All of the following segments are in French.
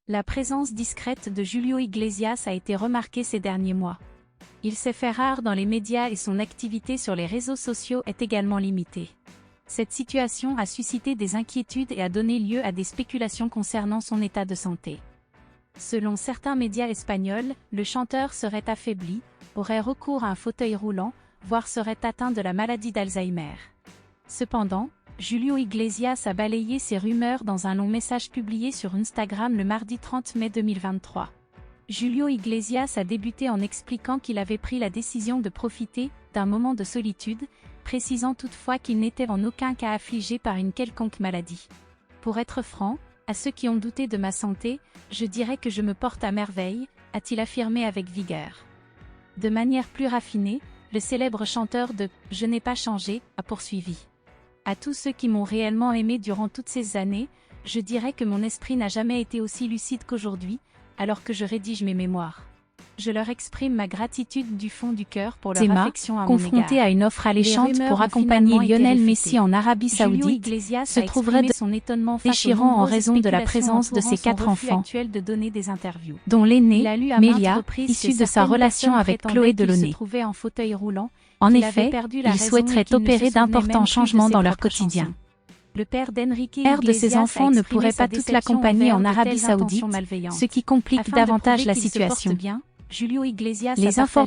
La présence discrète de Julio Iglesias a été remarquée ces derniers mois. Il s'est fait rare dans les médias et son activité sur les réseaux sociaux est également limitée. Cette situation a suscité des inquiétudes et a donné lieu à des spéculations concernant son état de santé. Selon certains médias espagnols, le chanteur serait affaibli, aurait recours à un fauteuil roulant, voire serait atteint de la maladie d'Alzheimer. Cependant, Julio Iglesias a balayé ces rumeurs dans un long message publié sur Instagram le mardi 30 mai 2023. Julio Iglesias a débuté en expliquant qu'il avait pris la décision de profiter d'un moment de solitude, précisant toutefois qu'il n'était en aucun cas affligé par une quelconque maladie. Pour être franc, à ceux qui ont douté de ma santé, je dirais que je me porte à merveille, a-t-il affirmé avec vigueur. De manière plus raffinée, le célèbre chanteur de « Je n'ai pas changé » a poursuivi. À tous ceux qui m'ont réellement aimé durant toutes ces années, je dirais que mon esprit n'a jamais été aussi lucide qu'aujourd'hui, alors que je rédige mes mémoires. Je leur exprime ma gratitude du fond du cœur pour leur affection à mon égard. Confronté à une offre alléchante pour accompagner Lionel Messi en Arabie Saoudite, se trouverait déchirant en raison de la présence de ses 4 enfants, dont l'aîné, Melia, issu de sa relation avec Chloé Delaunay. En effet, ils souhaiteraient opérer d'importants changements dans leur quotidien. Le père d'Enrique Père de ses enfants ne pourrait pas toute l'accompagner en Arabie Saoudite, ce qui complique davantage la situation. Les infos,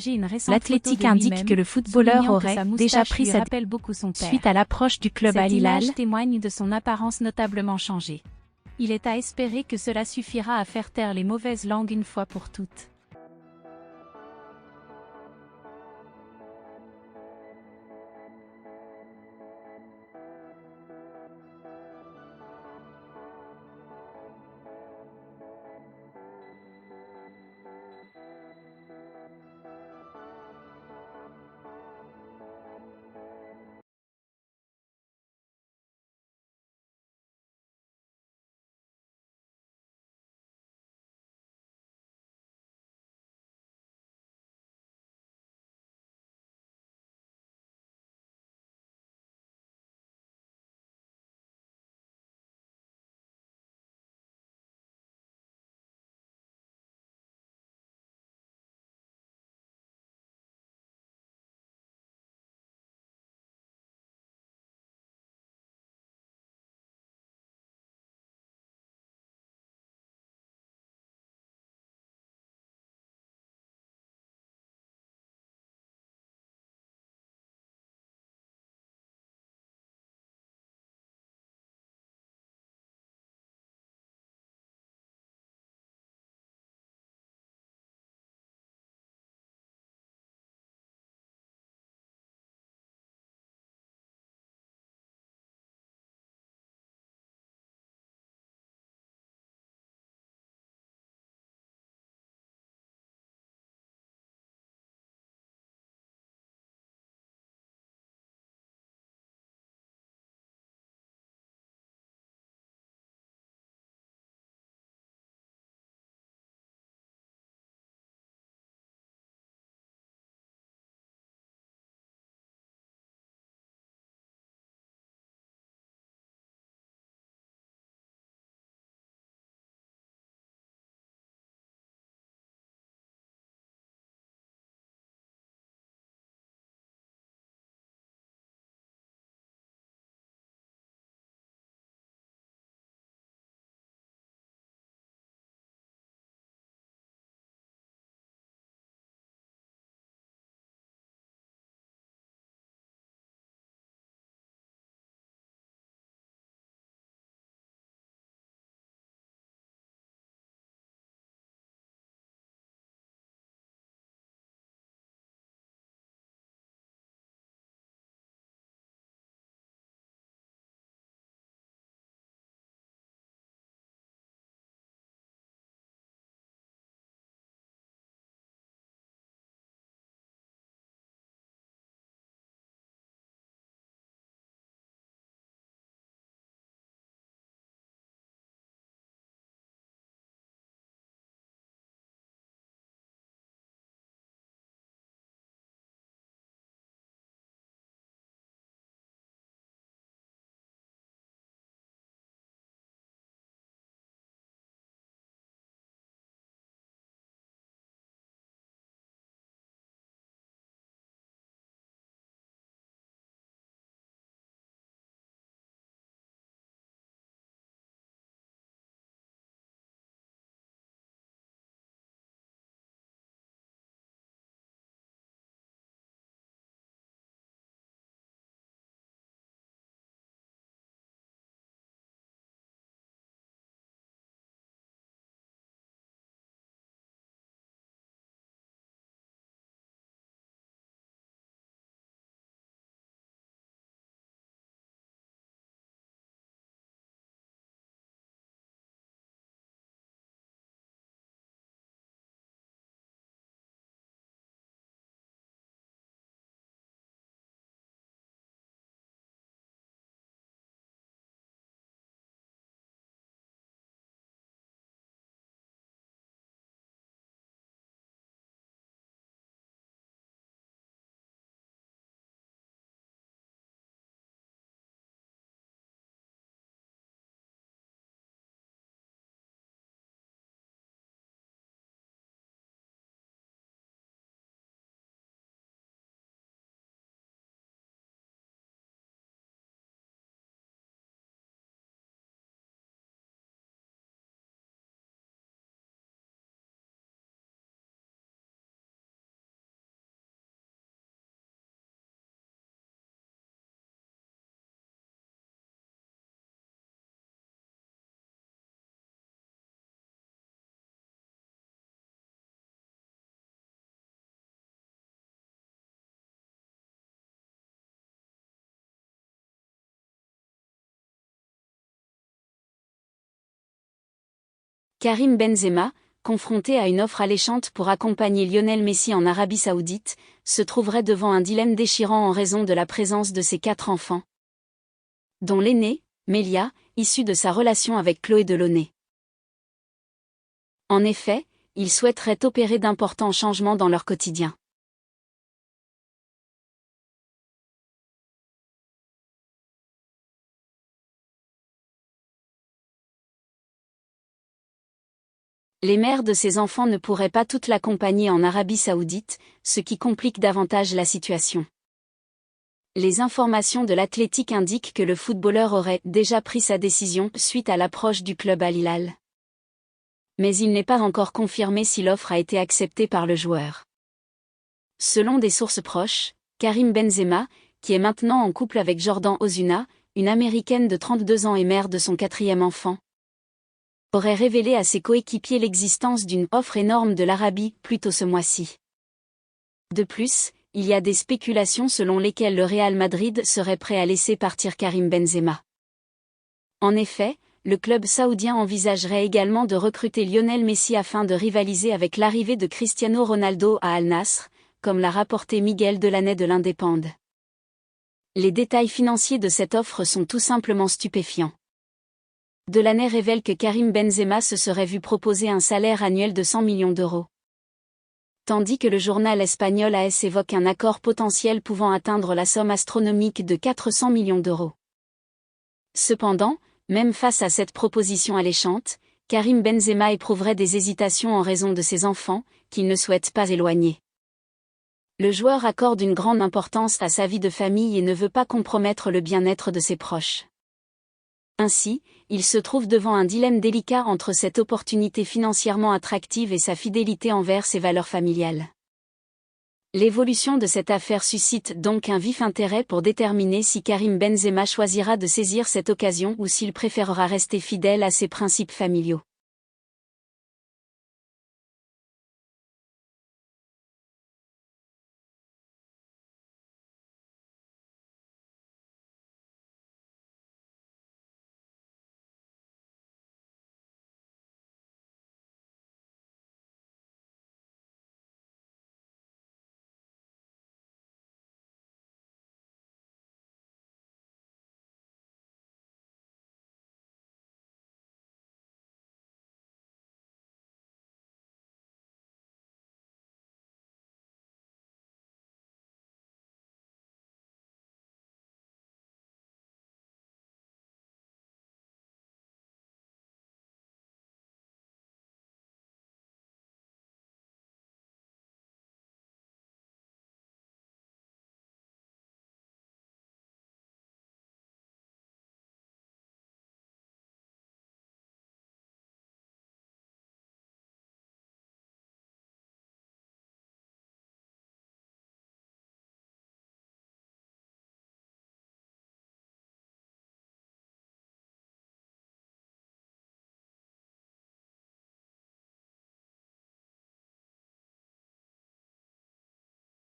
l'Athletic indique que le footballeur aurait déjà pris sa décision suite à l'approche du club Al Hilal. Cette image témoigne de son apparence notablement changée. Il est à espérer que cela suffira à faire taire les mauvaises langues une fois pour toutes. Karim Benzema, confronté à une offre alléchante pour accompagner Lionel Messi en Arabie Saoudite, se trouverait devant un dilemme déchirant en raison de la présence de ses 4 enfants, dont l'aîné, Melia, issu de sa relation avec Chloé Delaunay. En effet, ils souhaiteraient opérer d'importants changements dans leur quotidien. Les mères de ces enfants ne pourraient pas toutes l'accompagner en Arabie Saoudite, ce qui complique davantage la situation. Les informations de l'Athletic indiquent que le footballeur aurait déjà pris sa décision suite à l'approche du club Al Hilal. Mais il n'est pas encore confirmé si l'offre a été acceptée par le joueur. Selon des sources proches, Karim Benzema, qui est maintenant en couple avec Jordan Ozuna, une Américaine de 32 ans et mère de son 4e enfant, aurait révélé à ses coéquipiers l'existence d'une offre énorme de l'Arabie plus tôt ce mois-ci. De plus, il y a des spéculations selon lesquelles le Real Madrid serait prêt à laisser partir Karim Benzema. En effet, le club saoudien envisagerait également de recruter Lionel Messi afin de rivaliser avec l'arrivée de Cristiano Ronaldo à Al Nassr, comme l'a rapporté Miguel Delaney de l'Indépendant. Les détails financiers de cette offre sont tout simplement stupéfiants. Delaney révèle que Karim Benzema se serait vu proposer un salaire annuel de 100 millions d'euros. Tandis que le journal espagnol AS évoque un accord potentiel pouvant atteindre la somme astronomique de 400 millions d'euros. Cependant, même face à cette proposition alléchante, Karim Benzema éprouverait des hésitations en raison de ses enfants, qu'il ne souhaite pas éloigner. Le joueur accorde une grande importance à sa vie de famille et ne veut pas compromettre le bien-être de ses proches. Ainsi, il se trouve devant un dilemme délicat entre cette opportunité financièrement attractive et sa fidélité envers ses valeurs familiales. L'évolution de cette affaire suscite donc un vif intérêt pour déterminer si Karim Benzema choisira de saisir cette occasion ou s'il préférera rester fidèle à ses principes familiaux.